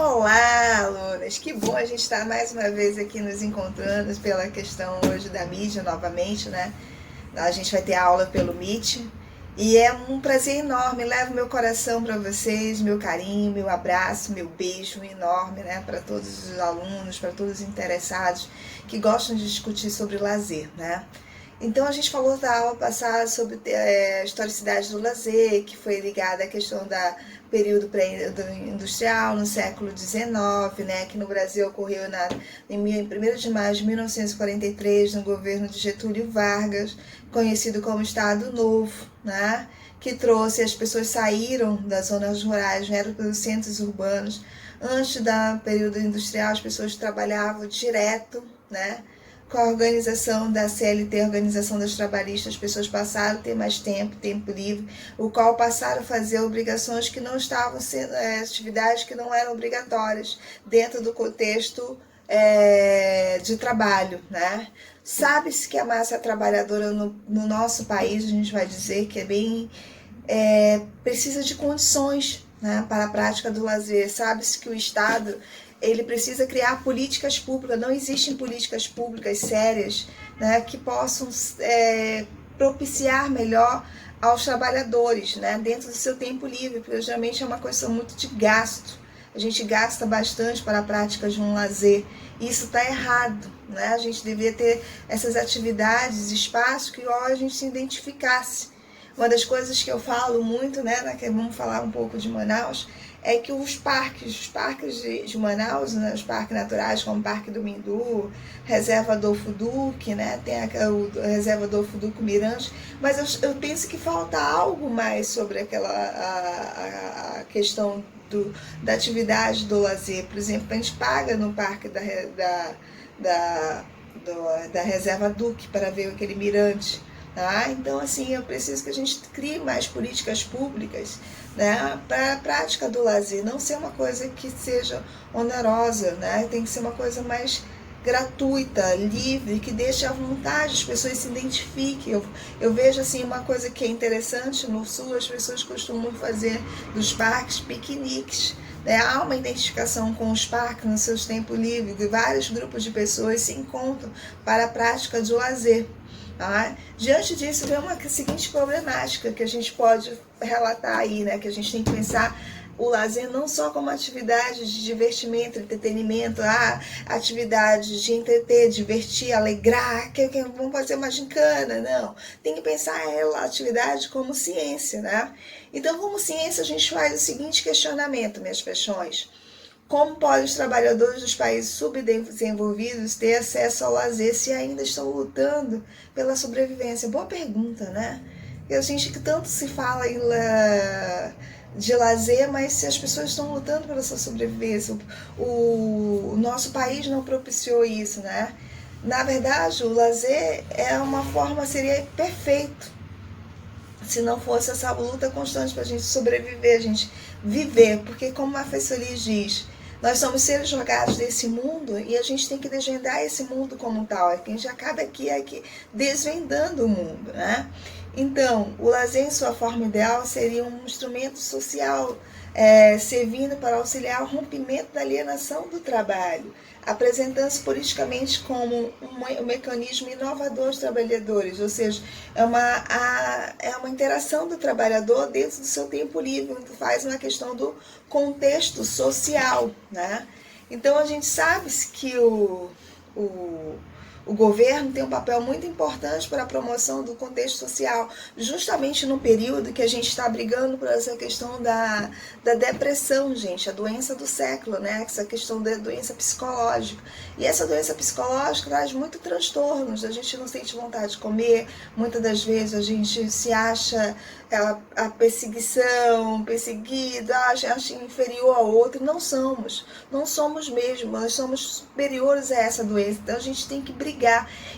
Olá, alunas! Que bom a gente estar mais uma vez aqui nos encontrando pela questão hoje da mídia novamente, né? A gente vai ter aula pelo Meet e é um prazer enorme. Levo meu coração para vocês, meu carinho, meu abraço, meu beijo enorme, né? Para todos os alunos, para todos os interessados que gostam de discutir sobre lazer, né? Então a gente falou da aula passada sobre a historicidade do lazer, que foi ligada à questão do período pré-industrial no século XIX, né, que no Brasil ocorreu em 1º de maio de 1943, no governo de Getúlio Vargas, conhecido como Estado Novo, né, que trouxe, as pessoas saíram das zonas rurais, vieram para os centros urbanos. Antes do período industrial, as pessoas trabalhavam direto, né, com a organização da CLT, a Organização das Trabalhistas, as pessoas passaram a ter mais tempo livre, o qual passaram a fazer obrigações que não estavam sendo, atividades que não eram obrigatórias dentro do contexto de trabalho, né? Sabe-se que a massa trabalhadora no nosso país, a gente vai dizer que é bem, precisa de condições, né, para a prática do lazer. Sabe-se que o Estado ele precisa criar políticas públicas, não existem políticas públicas sérias, né, que possam propiciar melhor aos trabalhadores, né, dentro do seu tempo livre, porque geralmente é uma questão muito de gasto. A gente gasta bastante para a prática de um lazer, e isso está errado, né? A gente deveria ter essas atividades, espaços que a gente se identificasse. Uma das coisas que eu falo muito, né, vamos falar um pouco de Manaus, é que os parques de Manaus, né, os parques naturais, como o Parque do Mindu, Reserva Adolfo Duque, né, tem a Reserva Adolfo Duque Mirante, mas eu penso que falta algo mais sobre a questão da atividade do lazer. Por exemplo, a gente paga no parque da Reserva Duque para ver aquele mirante. Tá? Então, assim, eu preciso que a gente crie mais políticas públicas, né, para a prática do lazer, não ser uma coisa que seja onerosa, né? Tem que ser uma coisa mais gratuita, livre, que deixe à vontade, as pessoas se identifiquem. Eu vejo assim uma coisa que é interessante no Sul, as pessoas costumam fazer dos parques piqueniques, né? Há uma identificação com os parques nos seus tempos livres, e vários grupos de pessoas se encontram para a prática de lazer. Ah, diante disso vem uma seguinte problemática que a gente pode relatar aí, né? Que a gente tem que pensar o lazer não só como atividade de divertimento, entretenimento, atividade de entreter, divertir, alegrar, que vamos fazer uma gincana, não. Tem que pensar a atividade como ciência, né? Então, como ciência, a gente faz o seguinte questionamento, minhas paixões. Como podem os trabalhadores dos países subdesenvolvidos ter acesso ao lazer se ainda estão lutando pela sobrevivência? Boa pergunta, né? A gente que tanto se fala de lazer, mas se as pessoas estão lutando pela sua sobrevivência, o nosso país não propiciou isso, né? Na verdade, o lazer é uma forma, seria perfeito se não fosse essa luta constante para a gente sobreviver, a gente viver, porque como a Fessoli diz, nós somos seres jogados desse mundo e a gente tem que desvendar esse mundo como tal, é que a gente acaba aqui desvendando o mundo, né? Então, o lazer em sua forma ideal seria um instrumento social, servindo para auxiliar o rompimento da alienação do trabalho, apresentando-se politicamente como um mecanismo inovador dos trabalhadores, ou seja, é uma interação do trabalhador dentro do seu tempo livre, que faz uma questão do contexto social, né? Então a gente sabe que o governo tem um papel muito importante para a promoção do contexto social, justamente no período que a gente está brigando por essa questão da depressão, gente, a doença do século, né? Essa questão da doença psicológica. E essa doença psicológica traz muito transtornos, a gente não sente vontade de comer, muitas das vezes a gente se acha a perseguição, perseguido, acha inferior ao outro. Não somos mesmo, nós somos superiores a essa doença, então a gente tem que brigar.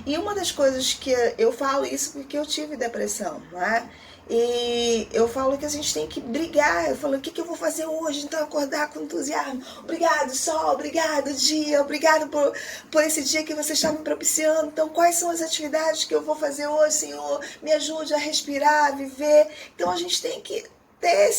E uma das coisas que eu falo isso porque eu tive depressão, né? E eu falo que a gente tem que brigar. Eu falo, o que eu vou fazer hoje? Então, acordar com entusiasmo. Obrigado, sol, obrigado, dia, obrigado por esse dia que você está me propiciando. Então, quais são as atividades que eu vou fazer hoje, Senhor? Me ajude a respirar, a viver. Então, a gente tem que ter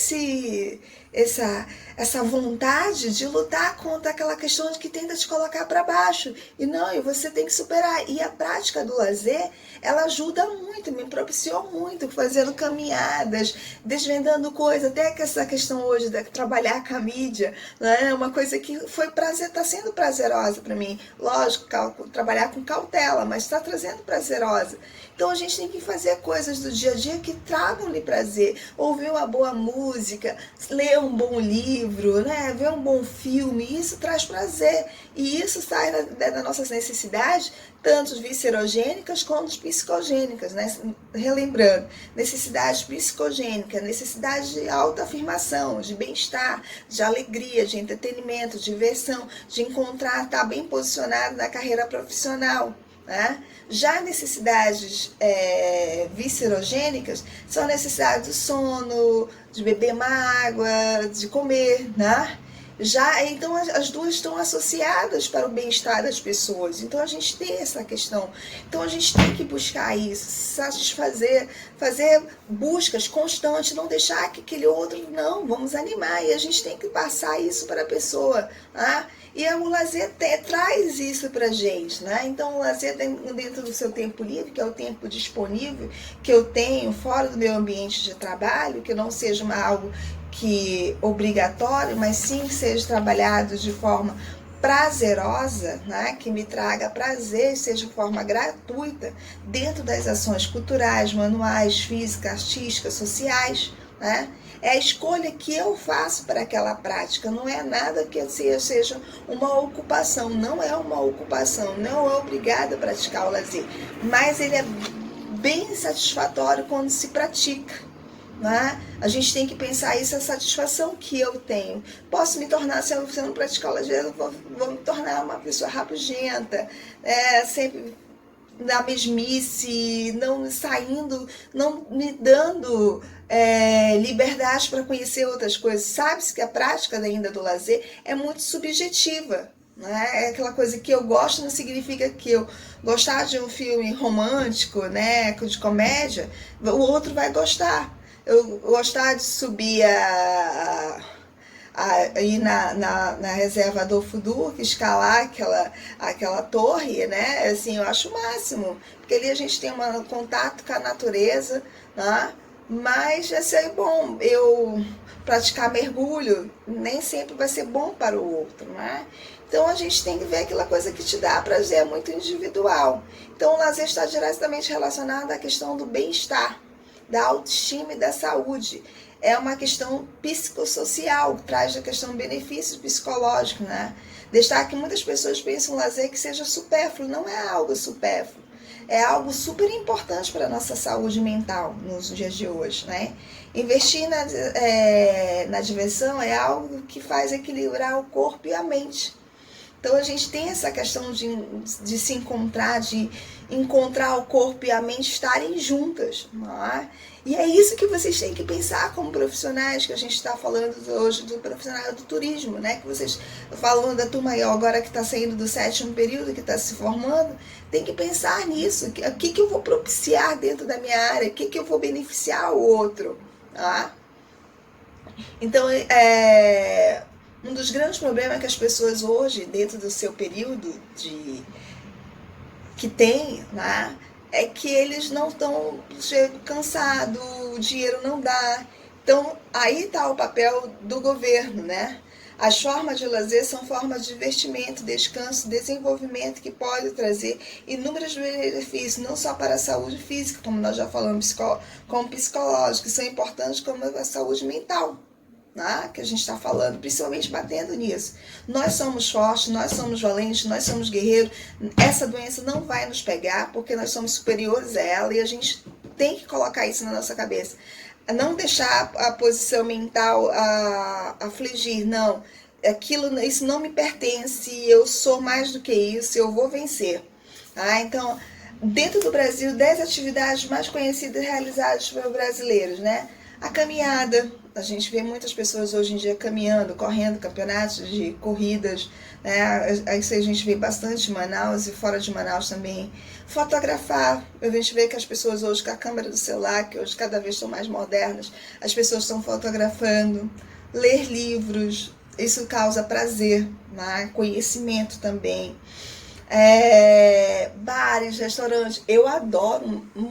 essa, essa vontade de lutar contra aquela questão de que tenta te colocar para baixo. E não, e você tem que superar. E a prática do lazer, ela ajuda muito, me propiciou muito, fazendo caminhadas, desvendando coisas, até que essa questão hoje de trabalhar com a mídia, né, é uma coisa que foi prazer, está sendo prazerosa para mim. Lógico, trabalhar com cautela, mas está trazendo prazerosa. Então a gente tem que fazer coisas do dia a dia que tragam-lhe prazer. Ouvir uma boa música, ler um bom livro, né? Ver um bom filme, isso traz prazer. E isso sai das nossas necessidades, tanto viscerogênicas quanto psicogênicas, né? Relembrando, necessidade psicogênica, necessidade de autoafirmação, de bem-estar, de alegria, de entretenimento, de diversão, de encontrar, estar bem posicionado na carreira profissional. Né? Já necessidades viscerogênicas são necessidades do sono, de beber uma água, de comer, né? Já, então as duas estão associadas para o bem-estar das pessoas. Então a gente tem essa questão. Então a gente tem que buscar isso, satisfazer, fazer buscas constantes, não deixar que aquele outro, não, vamos animar. E a gente tem que passar isso para a pessoa, né? E o lazer traz isso pra gente, né? Então o lazer dentro do seu tempo livre, que é o tempo disponível que eu tenho fora do meu ambiente de trabalho, que não seja algo que obrigatório, mas sim que seja trabalhado de forma prazerosa, né? Que me traga prazer, seja de forma gratuita, dentro das ações culturais, manuais, físicas, artísticas, sociais, né? É a escolha que eu faço para aquela prática, não é nada que seja uma ocupação, não é uma ocupação, não é obrigada a praticar o lazer, mas ele é bem satisfatório quando se pratica. Né? A gente tem que pensar isso, a satisfação que eu tenho. Posso me tornar, se eu não praticar o lazer, eu vou me tornar uma pessoa rabugenta, sempre na mesmice, não saindo, não me dando liberdade para conhecer outras coisas. Sabe-se que a prática ainda do lazer é muito subjetiva. Né? É aquela coisa que eu gosto não significa que eu gostar de um filme romântico, né, de comédia, o outro vai gostar. Eu gostar de subir ir na reserva Adolfo Duque, escalar aquela torre, né? Assim, eu acho o máximo, porque ali a gente tem um contato com a natureza, né? Mas vai ser bom. Eu praticar mergulho nem sempre vai ser bom para o outro, né? Então a gente tem que ver aquela coisa que te dá prazer, é muito individual. Então o lazer está diretamente relacionado à questão do bem-estar, da autoestima e da saúde. É uma questão psicossocial, traz a questão do benefício psicológico, né? Deixar que muitas pessoas pensam lazer que seja supérfluo, não é algo supérfluo. É algo super importante para a nossa saúde mental nos dias de hoje, né? Investir na diversão é algo que faz equilibrar o corpo e a mente. Então a gente tem essa questão de se encontrar, de encontrar o corpo e a mente estarem juntas. Não é? E é isso que vocês têm que pensar como profissionais, que a gente está falando hoje do profissional do turismo, né? Que vocês falando da turma agora que está saindo do 7º período, que está se formando, tem que pensar nisso. O que eu vou propiciar dentro da minha área? O que eu vou beneficiar o outro? Tá? Então, um dos grandes problemas que as pessoas hoje, dentro do seu período que tem, né, é que eles não estão cansados, o dinheiro não dá. Então, aí está o papel do governo, né? As formas de lazer são formas de divertimento, descanso, desenvolvimento que pode trazer inúmeros benefícios, não só para a saúde física, como nós já falamos, como psicológica, que são importantes como a saúde mental. Né, que a gente está falando, principalmente batendo nisso. Nós somos fortes, nós somos valentes, nós somos guerreiros. Essa doença não vai nos pegar porque nós somos superiores a ela e a gente tem que colocar isso na nossa cabeça. Não deixar a posição mental afligir, não. Isso não me pertence, eu sou mais do que isso, eu vou vencer. Então, dentro do Brasil, 10 atividades mais conhecidas e realizadas por brasileiros, né? A caminhada, a gente vê muitas pessoas hoje em dia caminhando, correndo campeonatos de corridas, né? Isso a gente vê bastante em Manaus e fora de Manaus também. Fotografar, a gente vê que as pessoas hoje com a câmera do celular, que hoje cada vez são mais modernas, as pessoas estão fotografando. ler livros, isso causa prazer, né? Conhecimento também. Bares, restaurantes, eu adoro um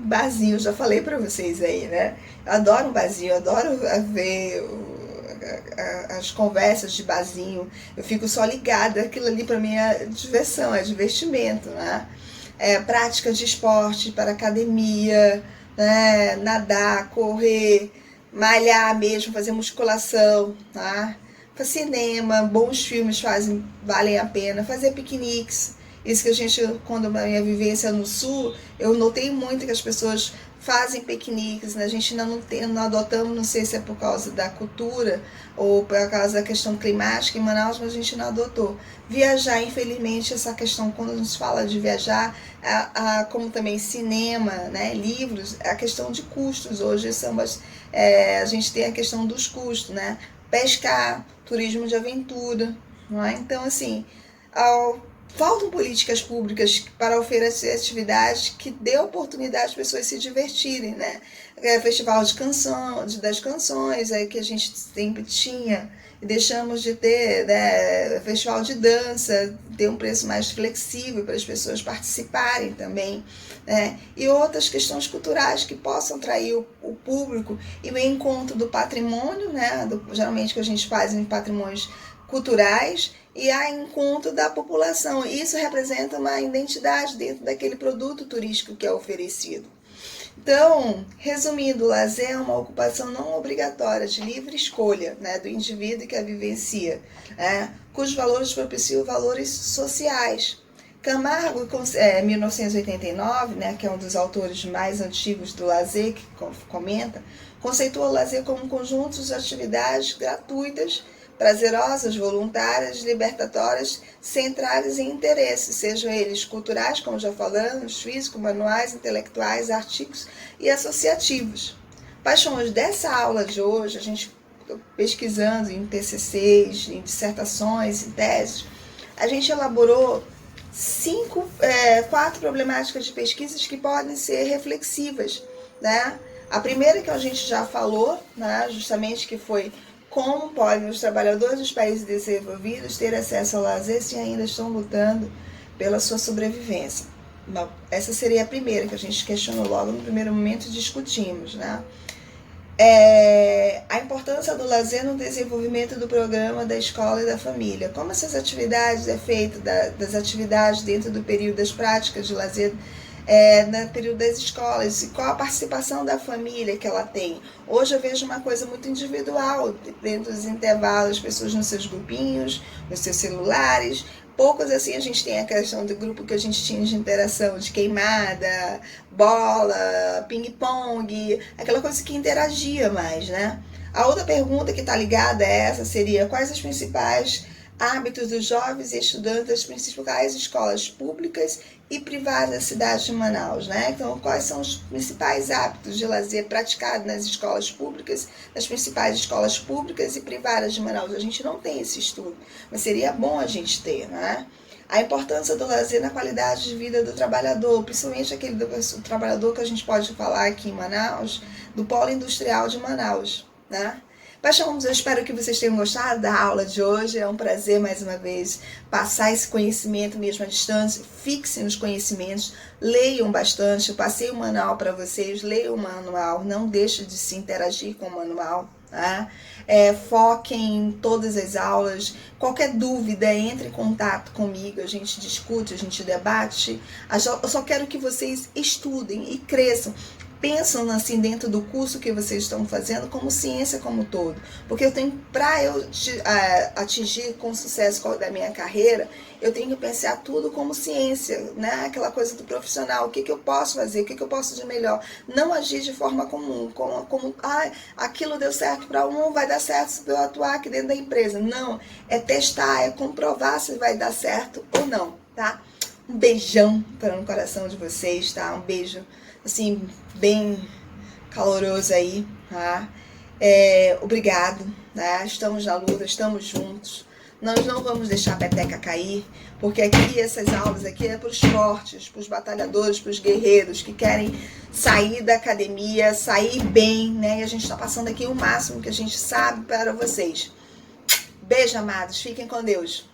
barzinho, já falei pra vocês aí, né? Eu adoro um barzinho, eu adoro ver as conversas de barzinho, eu fico só ligada, aquilo ali pra mim é diversão, é divertimento, né? Prática de esporte para academia, né? Nadar, correr, malhar mesmo, fazer musculação, tá? Para cinema, bons filmes valem a pena, fazer piqueniques. Isso que a gente, quando a minha vivência no sul, eu notei muito que as pessoas fazem piqueniques, né? A gente ainda não adotamos, não sei se é por causa da cultura ou por causa da questão climática em Manaus, mas a gente não adotou. Viajar, infelizmente, essa questão, quando a gente fala de viajar, como também cinema, né, livros, a questão de custos. Hoje a gente tem a questão dos custos, né? Pescar, turismo de aventura, não é? Então, assim, faltam políticas públicas para oferecer atividades que dê oportunidade às pessoas se divertirem, né? Festival das canções, que a gente sempre tinha, e deixamos de ter, né? Festival de dança, ter um preço mais flexível para as pessoas participarem também, né? E outras questões culturais que possam atrair o público e o encontro do patrimônio, né? Geralmente que a gente faz em patrimônios culturais e a encontro da população. Isso representa uma identidade dentro daquele produto turístico que é oferecido. Então, resumindo, o lazer é uma ocupação não obrigatória, de livre escolha, né, do indivíduo que a vivencia, né, cujos valores propiciam valores sociais. Camargo, 1989, né, que é um dos autores mais antigos do lazer, que comenta, conceituou o lazer como um conjunto de atividades gratuitas, prazerosas, voluntárias, libertatórias, centradas em interesses, sejam eles culturais, como já falamos, físicos, manuais, intelectuais, artísticos e associativos. Paixões dessa aula de hoje, a gente pesquisando em TCCs, em dissertações, em teses, a gente elaborou 4 problemáticas de pesquisas que podem ser reflexivas, né? A primeira que a gente já falou, né, justamente que foi como podem os trabalhadores dos países desenvolvidos ter acesso ao lazer se ainda estão lutando pela sua sobrevivência. Bom, essa seria a primeira que a gente questionou logo no primeiro momento e discutimos, né? A importância do lazer no desenvolvimento do programa da escola e da família. Como essas atividades é feito das atividades dentro do período das práticas de lazer no período das escolas, e qual a participação da família que ela tem. Hoje eu vejo uma coisa muito individual, dentro dos intervalos, as pessoas nos seus grupinhos, nos seus celulares. Poucos assim a gente tem a questão do grupo que a gente tinha de interação, de queimada, bola, ping-pong, aquela coisa que interagia mais, né? A outra pergunta que está ligada a essa seria: quais os principais hábitos dos jovens e estudantes das principais escolas públicas e privadas da cidade de Manaus, né? Então, quais são os principais hábitos de lazer praticados nas escolas públicas, nas principais escolas públicas e privadas de Manaus? A gente não tem esse estudo, mas seria bom a gente ter, né? A importância do lazer na qualidade de vida do trabalhador, principalmente aquele do trabalhador que a gente pode falar aqui em Manaus, do polo industrial de Manaus, né? Paixões, eu espero que vocês tenham gostado da aula de hoje. É um prazer, mais uma vez, passar esse conhecimento mesmo à distância. Fixem os conhecimentos, leiam bastante. Eu passei o manual para vocês, leiam o manual, não deixem de se interagir com o manual. Tá? Foquem em todas as aulas. Qualquer dúvida, entre em contato comigo, a gente discute, a gente debate. Eu só quero que vocês estudem e cresçam. Pensam assim dentro do curso que vocês estão fazendo como ciência como um todo, porque para eu atingir com sucesso da minha carreira, eu tenho que pensar tudo como ciência, né? Aquela coisa do profissional, o que eu posso fazer, o que eu posso de melhor, não agir de forma comum, como aquilo deu certo para um, vai dar certo se eu atuar aqui dentro da empresa. Não, é testar, é comprovar se vai dar certo ou não, tá? Um beijão para no coração de vocês, tá? Um beijo assim, bem caloroso aí, tá? Obrigado, né? Estamos na luta, estamos juntos, Nós não vamos deixar a peteca cair, porque aqui essas aulas aqui é para os fortes, para os batalhadores, para os guerreiros que querem sair da academia, sair bem, né? E a gente está passando aqui o máximo que a gente sabe para vocês. Beijo, amados. Fiquem com Deus.